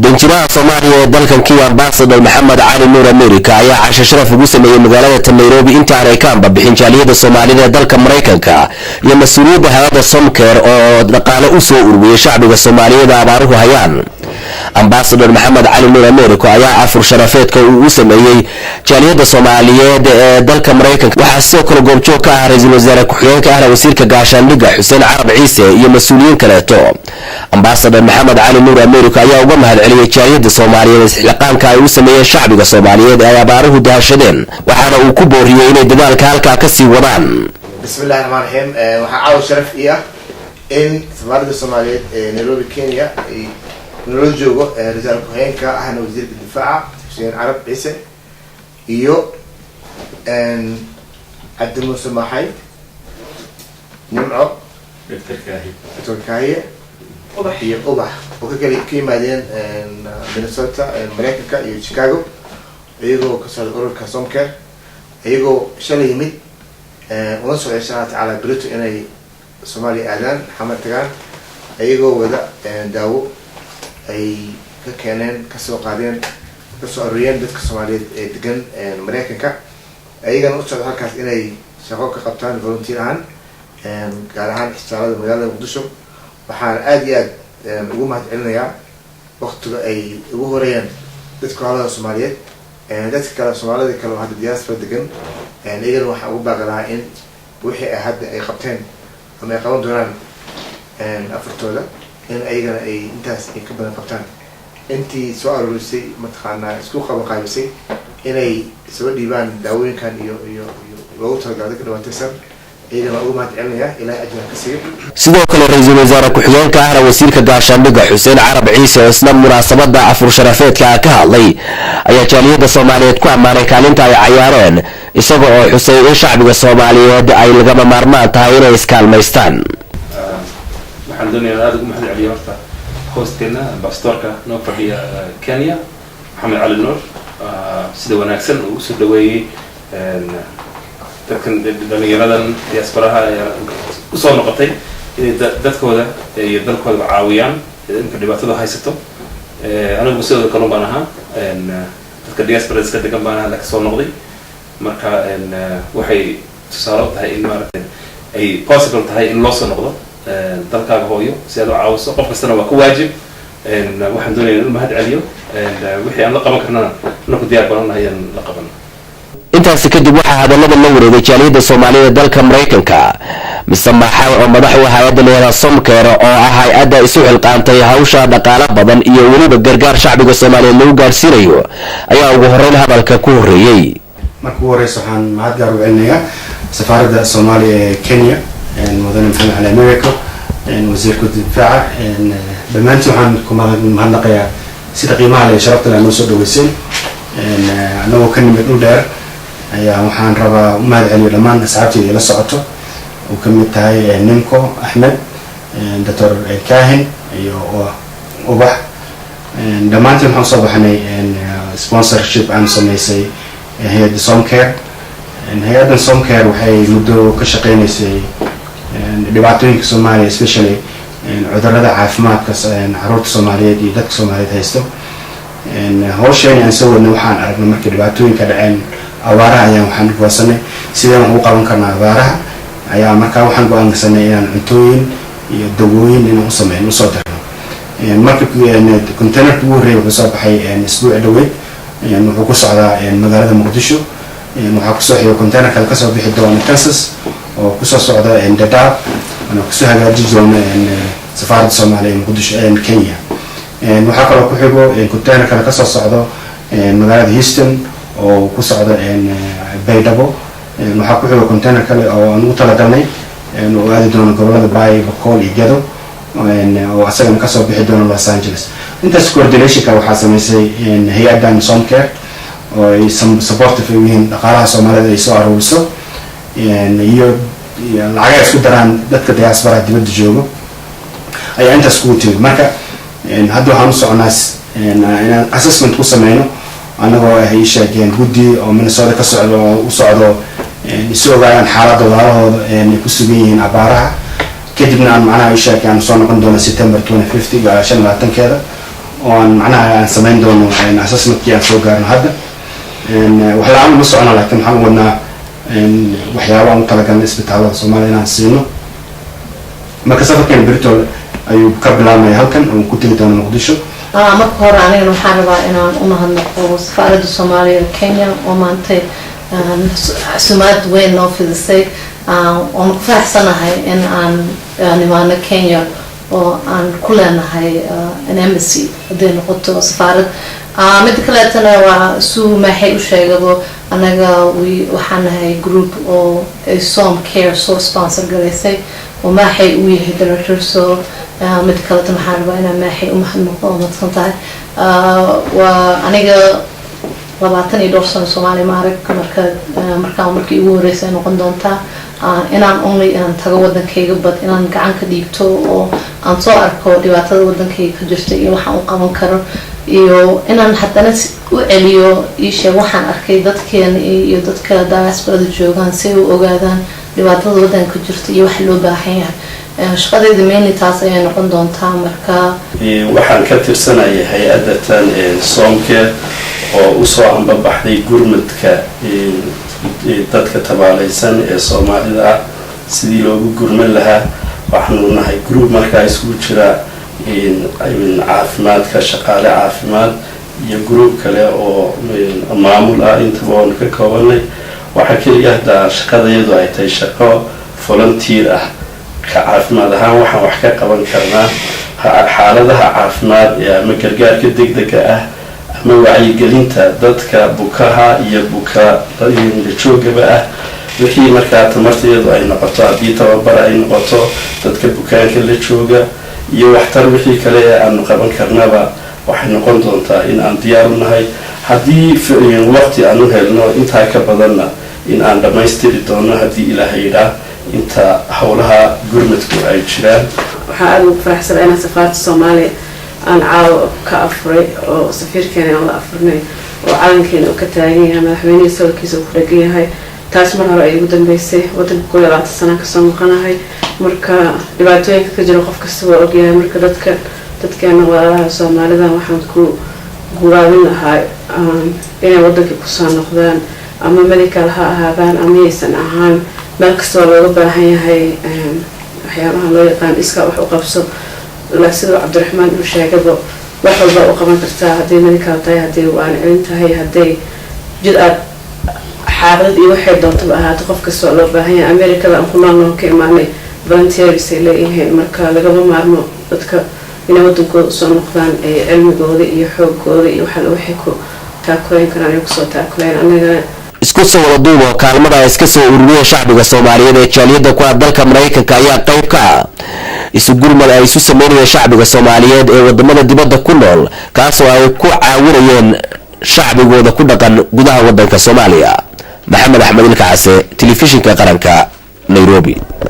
danjiraha Soomaaliya ee dalkan Kenya Ambassador Maxamed Cali Nuur America ayaa casho sharaf ugu sameeyay magaalada Nairobi inta ay ka bixin jaaliyada Soomaalida ee dalka Mareykanka iyo mas'uuliyadda hay'adda Somcare oo dhaqaale u soo ururiyay shacbiga Soomaaliyeed abaaruhu hayaan. Ambassador Maxamed Cali Nuur America ayaa afur sharafeedka uu sameeyay jaaliyada Soomaaliyeed ee dalka Mareykanka waxa soo kala goobjoog ka ah ra'iisul wasaare ku-xigeenka ah wasiirka gaashaandhigga Xuseen Carab Ciise iyo mas'uuliyiin kale. Ambassador Maxamed Cali Nuur America ayaa uga mahadceliyay jaaliyada Soomaaliyeed isxilqaanka ay u sameeyeen shacbiga Soomaaliyeed ee abaaruhu daashadeen waxaana uu ku booriyay inay dadaalka halka ka sii wadaan. Bismillahir Rahmanir Rahim. Waxa caaw sharaf ah in Soomaalida Soomaaliyeed ee Nairobi Kenya ay nala joogo ra'iisul ku-xigeenka ahna wasiirka difaaca Xuseen Carab Ciise iyo Cabdi Muuse Maxay nimco Dr. Kahiye iyo ubax oo ka yimaadeen Minnesota Mareykanka iyo Chicago iyagoo ka soo ururka Somcare iyagoo shalay yimid una soo yeeshay taala Brito inay Soomaaliya aadaan xamar tagaan iyagoo wada daawo ay ka keeneen ka soo qaadeen ka soo ururiyeen dadka Soomaaliyeed ee degan Mareykanka ayagana u socdo halkaas inay shaqo ka qabtaan volunteer ahaan gaar ahaan isbitaalada magaalada Muqdisho. waxaan aad iyo aad ugu mahadcelinayaa waqtiga ay ugu horeeyeen dadka hawlaha Soomaaliyeed dadka kale Soomaalida kale oo hadda diaspora degan iyagana waxaan ugu baaqanayaa in wixii ay hadda ay qabteen ama ay qaban doonaan afartooda in ayagana ay intaas ay ka badan qabtaan intii soo aruurisay mataqaanaa isku qaybisay inay soo dhiibaan daawooyinkan iyo loogu talagalay dadka dhibaataysan sidoo kale ra'iisul wasaare ku-xigeenka ah wasiirka gaashaandhigga Xuseen Carab Ciise oo isla munaasabada afur sharafeedka ka hadlay ayaa jaaliyada Soomaaliyeed ku amaanay kaalinta ay ciyaareen isagoo oo xusay in shacbiga Soomaaliyeed ay lagama maarmaan tahay inay iskaalmaystaan. waxaan doonayaa aad ugu mahadceliyo horta hoosteena ambassadorka noo fadhiya Kenya Maxamed Cali Nuur sida wanaagsan uu soo dhaweeyay dadkan dhalinyaradan diasporaha u soo noqotay inay dadkooda iyo dalkooda caawiyaan inta dhibaatada haysato anigu sidoo kale baan ahaa dadka diaspora iska degan baan ahaa ka soo noqday marka waxay tusaale u tahay in maaragtay ay possible tahay in loo soo noqdo dalkaaga hooyo si aad u caawiso qof kastana waa ku waajib waxaan doonayaa in mahad celiyo wixii aan la qaban karnana anaku diyaar baan nahay in la qabano. intaas kadib waxa hadalada la wareegay jaaliyada Soomaaliyeed dalka Mareykanka Mr. Maxay oo madax u hay'adda leeyahay Somcare oo ah hay'adda isu xilqaantay hawsha dhaqaale badan iyo waliba gargaar shacbiga Soomaaliyeed lagu gaarsiinayo ayaa ugu horeyn hadalka ku horeeyay. markuu horeyso waxaan mahad gaar u celinayaa safaaradda Soomaaliya ee Kenya mudane Maxamed Cali America wasiirka difaaca dhammaantiin waxaan ku mahadnaqayaa sida qiimaha leh sharafta leh noo soo dhaweysay anagoo ka nimid u dheer ayaa waxaan rabaa u mahadceliyo dhammaan asxaabtayda la socoto oo ka mid tahay Nimco Ahmed Dr. Kahin iyo ubax dhammaantiin waxaan soo baxnay sponsorship aan sameysay hay'adda Somcare. hay'adda Somcare waxay muddo ka shaqeynaysay dhibaatooyinka Soomaaliya especially cudurrada caafimaadka carruurta Soomaaliyeed iyo dadka Soomaaliyeed haysto hawshan aan soo wadnay waxaan aragnay markii dhibaatooyinka dhaceen abaaraha ayaan waxaan go'aansanay sideen ugu qaban karnaa abaaraha ayaa markaa waxaan go'aansanay inaan cuntooyin iyo dawooyin inaan u sameeyno soo dirno markii containerka ugu horeeyay wuxuu soo baxay isbuuc dhaweyd wuxuu ku socdaa magaalada Muqdisho waxaa ku soo xigo container kale ka soo bixi doona Kansas oo ku soo socda Dadaab oo ku soo hagaajin doona safaaradda Soomaaliya ee Muqdisho ee Kenya waxaa kaloo ku xigo container kale ka soo socdo magaalada Houston oo ku socda Baydhabo waxaa ku xigo container kale oo aan ugu talagalnay oo aadi doono gobolada Bay Bakool iyo Gedo oo asagana ka soo bixi doono Los Angeles. intaas coordination-ka waxaa sameysay hay'addan Somcare oo ay supportive u yihiin dhaqaalaha Soomaalida ay soo aruuriso iyo lacag isku daraan dadka diaspora dibadda joogo ayaa intaas ku timid marka hadda waxaan u soconaa inaan assessment ku sameyno anagoo ay sheegeen guddi oo Minnesota ka socdo u socdo isoo ogaayaan xaaladda walaalahooda ay ku sugan yihiin abaaraha kadibna aan macnaha ay sheegeen soo noqon doona September 25 2020 وأن معناها سمين دون أساس مكيان سوقارنا هذا وحلا عم مسعنا لكن حاولنا وحياة مطلقة نسبة على الصوماليين السينو ما كسبت كان بريتول أيوب قبل ما يهلكن وكنت جدا مقدشة marka hore anigana waxaan rabaa inaan u mahadnaqo safaaradda Soomaaliya ee Kenya oo maanta sumaad weyn noo fidisay oon ku faraxsanahay in aan imaano Kenya oo aan ku leenahay an embassy haday noqoto safaarad mid kaleetana waa suu maxay u sheegado anaga waxaan nahay group oo Som Care soo sponsor garaysay oo maxay u yahay director soo mid kaleetana waxaan rabaa inaan maxay u mahadnaqo madsan tahay waa aniga 22 sano Soomaali markii ugu horeysay noqon doontaa inaan inaan tago wadankayga bad inaan gacan ka dhiibto oo aan soo arko dhibaatada wadankayga ka jirta iyo waxaan u qaban karo iyo inaan haddana u celiyo isha waxaan arkay dadkeena iyo dadka diaspora joogan si ay u ogaadaan dhibaatada wadanka ka jirta iyo wax loo baahan yahay shaqadeeda mainly taas ayay noqon doontaa marka waxaan ka tirsanahay hay'adda tan Som Care oo u soo ambabaxday gurmadka dadka tabaalaysan ee Soomaalida ah sidii loogu gurman lahaa waxaanu nahay group markaa isugu jira caafimaadka shaqaale caafimaad iyo group kale oo maamul ah intaba waan ka koobanay waxa kaliya hadda shaqadayadu ay tahay shaqo volunteer ah ka caafimaad ahaan waxaan wax ka qaban karnaa xaaladaha caafimaad ee ama gargaarka degdega ah ama wacyigelinta dadka bukaha iyo joogaba ah wixii markaa tamartayadu ay noqoto haddii tababar ay noqoto dadka bukaanka la jooga iyo waxtar wixii kale ee aanu qaban karnaba waxay noqon doontaa in aan diyaar u nahay haddii waqti aan u helno intaa ka badanna in aan dhammaystiri doono haddii ilaahay yidhaa inta howlaha gurmadku ay jiraan waxaa aad ugu faraxsan inaan safaaradda Soomaaliya aan caawa ka afuray oo safiirkeena aan la afurnay oo calankeena ka taagan yahay madaxweynaha sawirkiisa ku dhagan yahay taas mar hore ay ugu dambeysay wadanka 20 sano ka soo maqanahay marka dhibaatooyinka ka jira qof kasta waa ogyahay marka dadkeena walaalaha Soomaalida waxaan ku guuraabin lahaa inay wadanka ku soo noqdaan ama medical ha ahaadaan ama aysan ahaan meel kasta looga baahan yahay waxyaabaha loo yaqaan iska wax u qabso la sida Cabdiraxmaan uu sheegay wax walba u qaban kartaa haddii medical tahay haddii waan celin tahay haddii jid aad xaalad iyo waxay doonto ahaato qof kasta loo baahan yahay America aan ku noolno ka imaanay volunteers ay leeyihiin marka lagama maarmo dadka inay wadankooda soo noqdaan cilmigooda iyo xoogooda iyo waxa waxay ku taakuleen karaan ay ku soo taakuleen anaga isku soo wada duubo kaalmada iska soo ururiyay shacbiga Soomaaliyeed ee jaaliyada ku dalka Mareykanka ayaa qayb ka isu gurmad ay isu sameeyeen shacbiga Soomaaliyeed ee wadamada dibadda ku nool kaas oo ay ku caawinayeen shacbigooda ku dhaqan gudaha wadanka Soomaaliya maxamed axmed ilkaase telefishinka qaranka Nairobi.